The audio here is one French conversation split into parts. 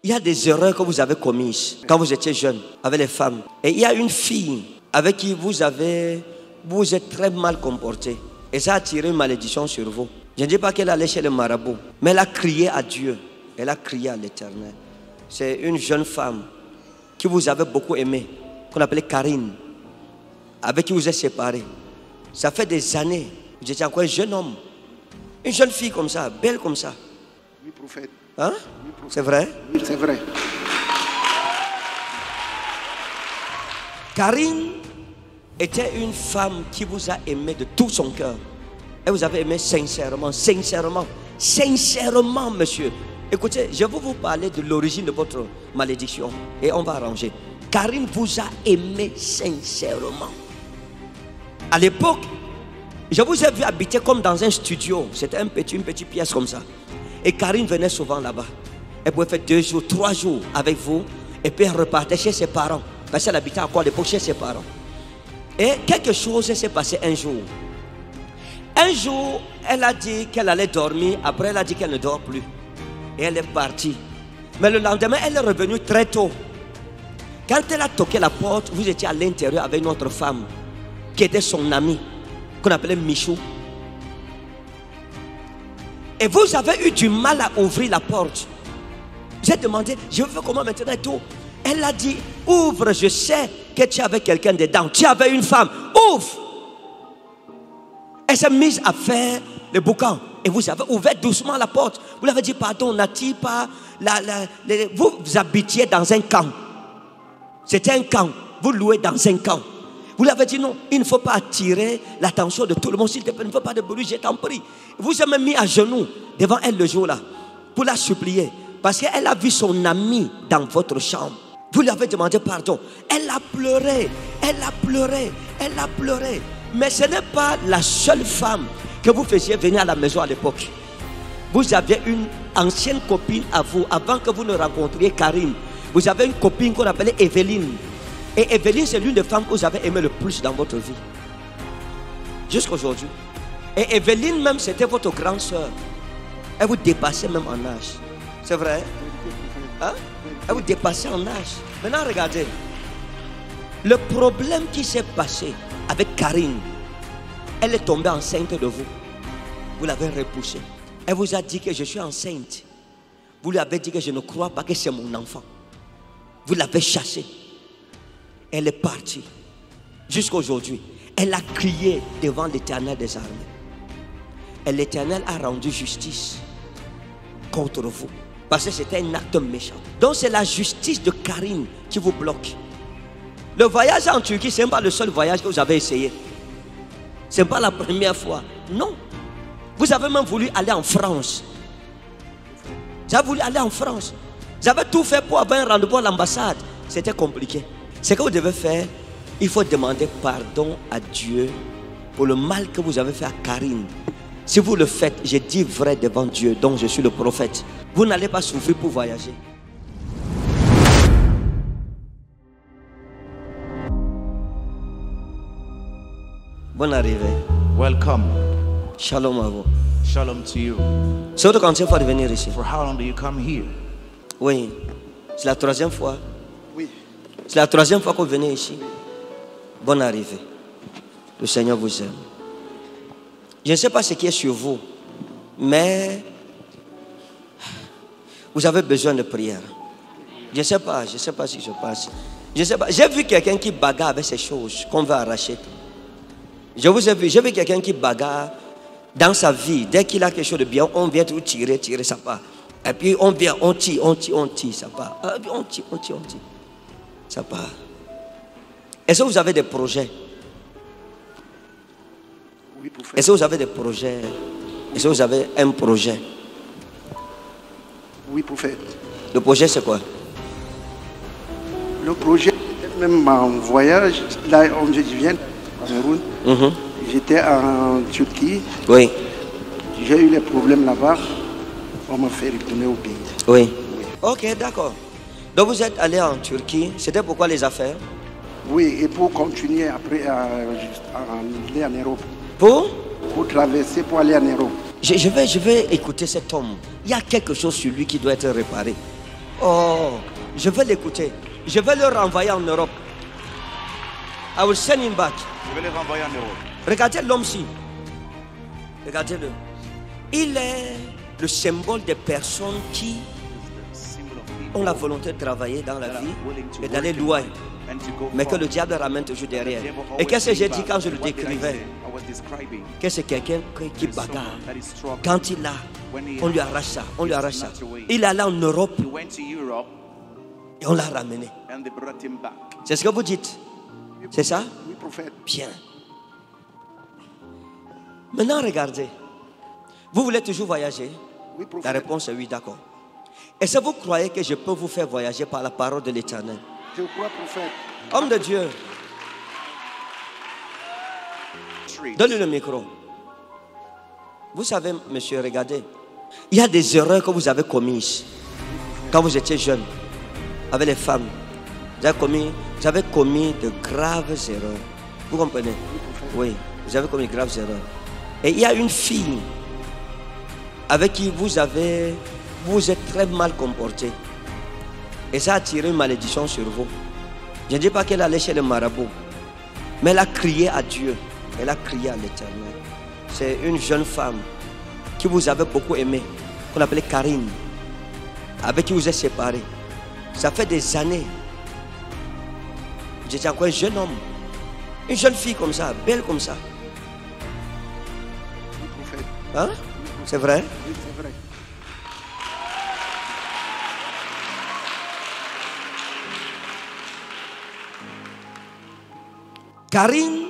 il y a des erreurs que vous avez commises quand vous étiez jeune avec les femmes. Et il y a une fille avec qui vous êtes très mal comporté. Et ça a tiré une malédiction sur vous. Je ne dis pas qu'elle allait chez le marabout, mais elle a crié à Dieu. Elle a crié à l'Éternel. C'est une jeune femme qui vous avait beaucoup aimé, qu'on appelait Karine, avec qui vous êtes séparés. Ça fait des années. Vous étiez encore un jeune homme. Une jeune fille comme ça, belle comme ça. Oui, prophète. Hein? Oui, prophète. C'est vrai? Oui, c'est vrai. Karine était une femme qui vous a aimé de tout son cœur. Elle vous avait aimé sincèrement, sincèrement, sincèrement, monsieur. Écoutez, je vais vous parler de l'origine de votre malédiction et on va arranger. Karine vous a aimé sincèrement. À l'époque, je vous ai vu habiter comme dans un studio. C'était une petite pièce comme ça. Et Karine venait souvent là-bas. Elle pouvait faire 2 jours, 3 jours avec vous. Et puis elle repartait chez ses parents. Parce qu'elle habitait encore à l'époque chez ses parents. Et quelque chose s'est passé un jour. Un jour, elle a dit qu'elle allait dormir. Après, elle a dit qu'elle ne dort plus. Et elle est partie. Mais le lendemain, elle est revenue très tôt. Quand elle a toqué la porte, vous étiez à l'intérieur avec une autre femme qui était son amie, qu'on appelait Michou. Et vous avez eu du mal à ouvrir la porte. Vous avez demandé, je veux comment maintenant et tout. Elle a dit, ouvre, je sais que tu avais quelqu'un dedans. Tu avais une femme, ouvre. Elle s'est mise à faire le boucan. Et vous avez ouvert doucement la porte. Vous l'avez dit, pardon, n'a-t-il pas... vous habitiez dans un camp. C'était un camp. Vous louez dans un camp. Vous l'avez dit, non, il ne faut pas attirer l'attention de tout le monde. S'il te plaît, ne faut pas de bruit, je t'en prie. Vous avez mis à genoux devant elle le jour-là pour la supplier. Parce qu'elle a vu son amie dans votre chambre. Vous lui avez demandé pardon. Elle a pleuré, elle a pleuré, elle a pleuré. Mais ce n'est pas la seule femme que vous faisiez venir à la maison à l'époque. Vous aviez une ancienne copine à vous, avant que vous ne rencontriez Karine. Vous avez une copine qu'on appelait Evelyne. Et Evelyne, c'est l'une des femmes que vous avez aimé le plus dans votre vie. Jusqu'à aujourd'hui. Et Evelyne même, c'était votre grande soeur. Elle vous dépassait même en âge. C'est vrai? Hein? Elle vous dépassait en âge. Maintenant, regardez. Le problème qui s'est passé avec Karine, elle est tombée enceinte de vous. Vous l'avez repoussée. Elle vous a dit que je suis enceinte. Vous lui avez dit que je ne crois pas que c'est mon enfant. Vous l'avez chassée. Elle est partie. Jusqu'à aujourd'hui. Elle a crié devant l'Éternel des armées. Et l'Éternel a rendu justice contre vous. Parce que c'était un acte méchant. Donc c'est la justice de Karine qui vous bloque. Le voyage en Turquie, ce n'est pas le seul voyage que vous avez essayé. Ce n'est pas la première fois. Non. Vous avez même voulu aller en France. Vous avez voulu aller en France. Vous avez tout fait pour avoir un rendez-vous à l'ambassade. C'était compliqué. Ce que vous devez faire, il faut demander pardon à Dieu pour le mal que vous avez fait à Karine. Si vous le faites, je dis vrai devant Dieu, dont je suis le prophète, vous n'allez pas souffrir pour voyager. Bonne arrivée. Welcome. Shalom à vous. Shalom to you. C'est votre quantième fois de venir ici? For how long do you come here? Oui. C'est la 3e fois. Oui. C'est la 3e fois que vous venez ici. Bonne arrivée. Le Seigneur vous aime. Je ne sais pas ce qui est sur vous, mais vous avez besoin de prière. Je ne sais pas si je passe. Je sais pas. J'ai vu quelqu'un qui bagarre avec ces choses qu'on veut arracher. Je vous ai vu, j'ai vu quelqu'un qui bagarre dans sa vie. Dès qu'il a quelque chose de bien, on vient tout tirer, ça part. Et puis on vient, on tire, ça part. On tire, ça part. Est-ce que vous avez des projets? Oui, prophète. Est-ce que vous avez des projets? Est-ce que vous avez un projet? Oui, prophète. Le projet, c'est quoi? Le projet, même en voyage, là où je viens, Cameroun, j'étais en Turquie. Oui. J'ai eu les problèmes là-bas. On m'a fait retourner au pays. Oui. Ok, d'accord. Donc vous êtes allé en Turquie. C'était pourquoi les affaires? Oui, et pour continuer après aller en Europe. Pour traverser, pour aller en Europe. Je vais écouter cet homme. Il y a quelque chose sur lui qui doit être réparé. Oh, je vais l'écouter. Je vais le renvoyer en Europe. I will send him back. Je vais les renvoyer en Europe. Regardez l'homme-ci. Regardez-le. Il est le symbole des personnes qui ont la volonté de travailler dans la vie et d'aller loin, mais que le diable ramène toujours derrière. Et qu'est-ce que j'ai dit quand je le décrivais? Que c'est quelqu'un qui bagarre. Quand il a, on lui arrache ça, on lui arrache ça. Il est allé en Europe et on l'a ramené. C'est ce que vous dites? C'est ça? Oui, prophète. Bien. Maintenant, regardez. Vous voulez toujours voyager? Oui, prophète. La réponse est oui, d'accord. Est-ce que vous croyez que je peux vous faire voyager par la parole de l'Éternel? Je crois, prophète. Homme de Dieu, donne-lui le micro. Vous savez, monsieur, regardez. Il y a des erreurs que vous avez commises quand vous étiez jeune avec les femmes. Vous avez commis de graves erreurs. Vous comprenez? Oui, vous avez commis de graves erreurs. Et il y a une fille avec qui vous êtes très mal comporté. Et ça a tiré une malédiction sur vous. Je ne dis pas qu'elle allait chez le marabout, mais elle a crié à Dieu. Elle a crié à l'Éternel. C'est une jeune femme qui vous avait beaucoup aimé, qu'on appelait Karine, avec qui vous êtes séparés. Ça fait des années. Vous étiez encore un jeune homme. Une jeune fille comme ça, belle comme ça. Oui, prophète. Hein? C'est vrai? Oui, c'est vrai. Karine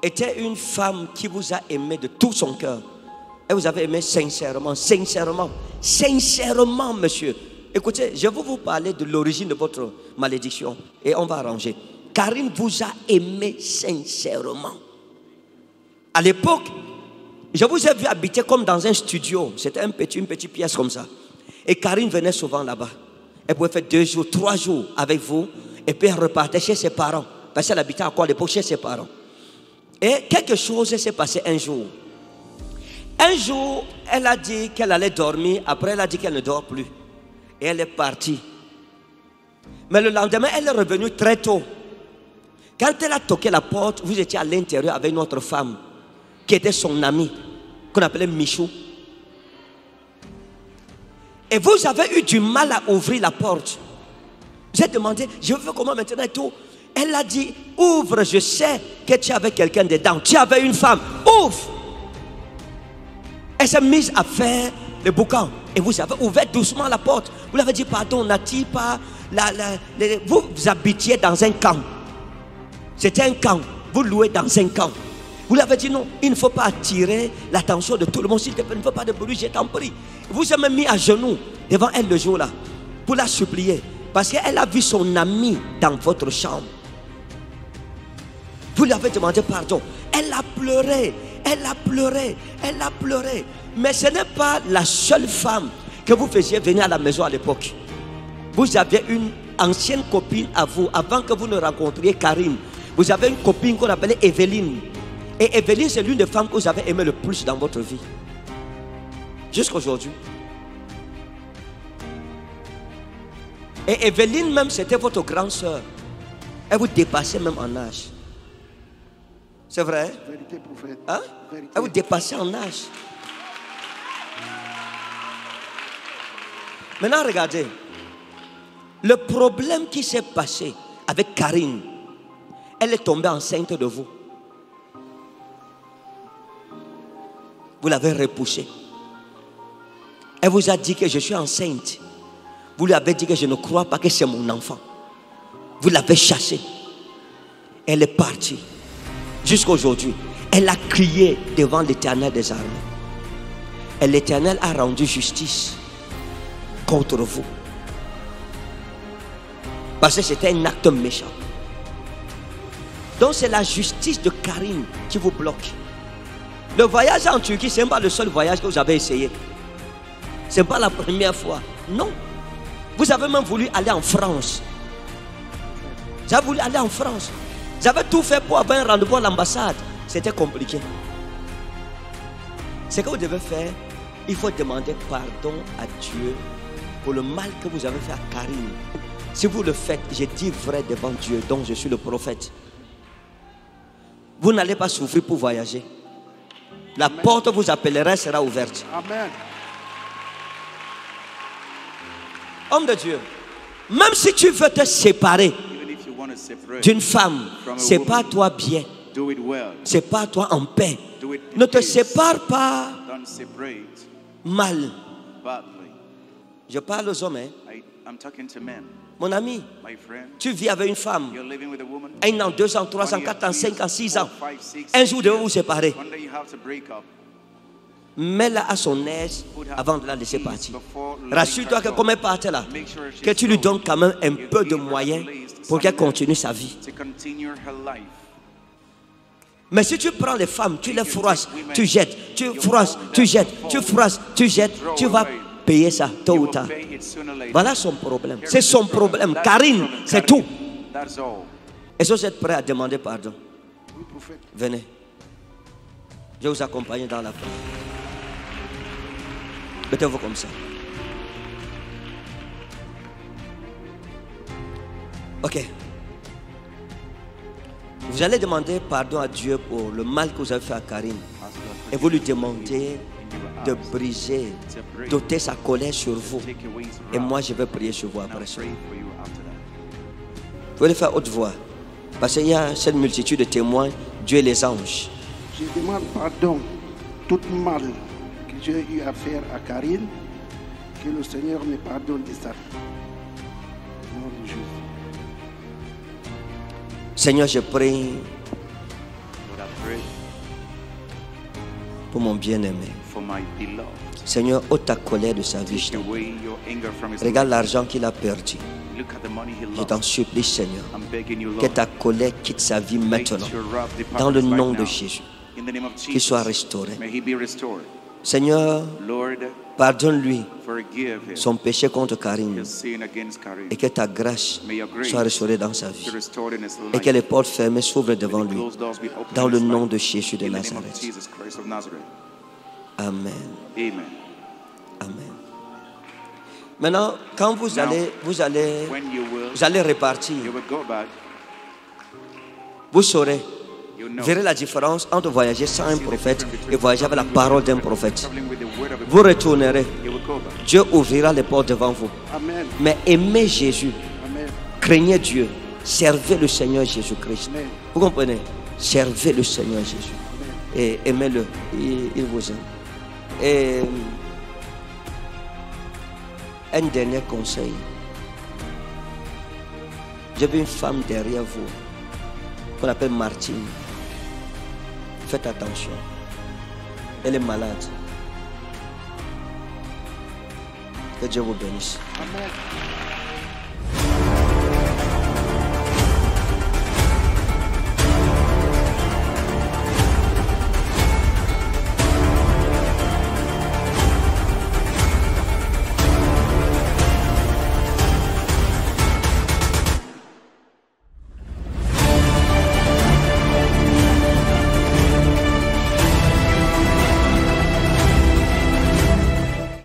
était une femme qui vous a aimé de tout son cœur. Elle vous avait aimé sincèrement, sincèrement, sincèrement, monsieur. Écoutez, je vais vous parler de l'origine de votre malédiction et on va arranger. Karine vous a aimé sincèrement. À l'époque, je vous ai vu habiter comme dans un studio. C'était une petite pièce comme ça. Et Karine venait souvent là-bas. Elle pouvait faire 2 jours, 3 jours avec vous. Et puis elle repartait chez ses parents. Parce qu'elle habitait encore à l'époque chez ses parents. Et quelque chose s'est passé un jour. Un jour, elle a dit qu'elle allait dormir. Après, elle a dit qu'elle ne dort plus. Et elle est partie. Mais le lendemain, elle est revenue très tôt. Quand elle a toqué la porte, vous étiez à l'intérieur avec une autre femme qui était son amie, qu'on appelait Michou. Et vous avez eu du mal à ouvrir la porte. Vous avez demandé, je veux comment maintenant et tout. Elle a dit, ouvre, je sais que tu avais quelqu'un dedans. Tu avais une femme, ouvre. Elle s'est mise à faire le boucan. Et vous avez ouvert doucement la porte. Vous l'avez dit, pardon, n'a-t-il pas... vous habitiez dans un camp. C'était un camp. Vous louez dans un camp. Vous l'avez dit, non, il ne faut pas attirer l'attention de tout le monde. S'il te plaît, ne faut pas de bruit, je t'en prie. Vous avez mis à genoux devant elle le jour-là pour la supplier. Parce qu'elle a vu son ami dans votre chambre. Vous lui avez demandé pardon. Elle a pleuré, elle a pleuré, elle a pleuré. Mais ce n'est pas la seule femme que vous faisiez venir à la maison à l'époque. Vous aviez une ancienne copine à vous, avant que vous ne rencontriez Karine. Vous avez une copine qu'on appelait Evelyne. Et Evelyne, c'est l'une des femmes que vous avez aimé le plus dans votre vie. Jusqu'à aujourd'hui. Et Evelyne même, c'était votre grande soeur. Elle vous dépassait même en âge. C'est vrai? Vérité, prophète. Hein? Vérité. Elle vous dépassait en âge. Maintenant, regardez. Le problème qui s'est passé avec Karine, elle est tombée enceinte de vous. Vous l'avez repoussée. Elle vous a dit que je suis enceinte. Vous lui avez dit que je ne crois pas que c'est mon enfant. Vous l'avez chassée. Elle est partie. Jusqu'à aujourd'hui, elle a crié devant l'Éternel des armées. Et l'Éternel a rendu justice contre vous. Parce que c'était un acte méchant. Donc c'est la justice de Karine qui vous bloque. Le voyage en Turquie, ce n'est pas le seul voyage que vous avez essayé. Ce n'est pas la première fois. Non. Vous avez même voulu aller en France. Vous avez voulu aller en France. Vous avez tout fait pour avoir un rendez-vous à l'ambassade. C'était compliqué. Ce que vous devez faire, il faut demander pardon à Dieu pour le mal que vous avez fait à Karine. Si vous le faites, je dis vrai devant Dieu, dont je suis le prophète. Vous n'allez pas souffrir pour voyager. La porte vous appellerait sera ouverte. Amen. Homme de Dieu, même si tu veux te séparer Even if you want to separate, d'une femme, sépare-toi bien. do it well. Sépare-toi en paix. Do it in Ne te peace. sépare pas Don't separate mal. badly. Je parle aux hommes, hein. I'm talking to men. Mon ami, My friend, tu vis avec une femme. you're living with a woman. 1 an, 2 ans, 3 ans, 1 year, 4 ans, 2 5 ans, years, 6 ans. 4, 5, 6 Un jour, devez vous séparer. One day you have to break up. Mets-la à son aise avant de la laisser partir. Rassure-toi que comme elle partait là, Make sure que tu lui donnes quand même un you peu de give her moyens at least pour qu'elle something continue sa vie. to continue her life. Mais si tu prends les femmes, tu les froisses, tu jettes, tu froisses, tu jettes, tu froisses, tu jettes, tu vas payer ça tôt You ou will tard. pay it sooner or later. Voilà son problème. C'est son problème. Karine, c'est tout. That's all. Est-ce que vous êtes prêts à demander pardon? Oui, prophète. Venez. Je vais vous accompagner dans la prière. Mettez-vous comme ça. Ok. Vous allez demander pardon à Dieu pour le mal que vous avez fait à Karine. Et vous lui demandez de briser, d'ôter sa colère sur vous. Et moi, je vais prier sur vous après ça. Vous pouvez le faire haute voix. Parce qu'il y a cette multitude de témoins, Dieu et les anges. Je demande pardon tout mal que j'ai eu à faire à Karine. Que le Seigneur me pardonne de ça. Au nom de Jésus. Seigneur, je prie Lord, I pray pour mon bien-aimé. for my beloved. Seigneur, ôte ta colère de sa vie. je Take t'en prie. away your anger from his Regarde life. l'argent qu'il a perdu. Look at the money he Je t'en lost. supplie, Seigneur, I'm begging you, que Lord. ta colère quitte sa vie Make maintenant. your wrath depart Dans le right nom now. de Jésus. In the name of Qu'il soit Jesus. restauré. May he be restored. Seigneur, Lord, pardonne-lui forgive him. son péché contre Karine. His sin against Karim. Et que ta grâce May your grace soit restaurée dans sa be vie. restored in his Et que life. les portes fermées s'ouvrent devant May the lui. closed doors be opened Dans in le his nom life. de Jésus de In the name of Nazareth. Jesus Christ of Nazareth. Amen. Amen. Amen. Maintenant, quand vous allez When you répartir, will go back, vous saurez, you vous know. verrez la différence entre voyager sans un prophète et voyager avec la parole d'un prophète. Traveling with the word of a Vous retournerez. you will go back. Dieu ouvrira les portes devant vous. Amen. Mais aimez Jésus, Amen. craignez Dieu, servez le Seigneur Jésus-Christ. Amen. Vous comprenez? Servez le Seigneur Jésus. Et aimez-le. Il vous aime. Et un dernier conseil. J'ai vu une femme derrière vous qu'on appelle Martine. Faites attention. Elle est malade. Que Dieu vous bénisse. Amen.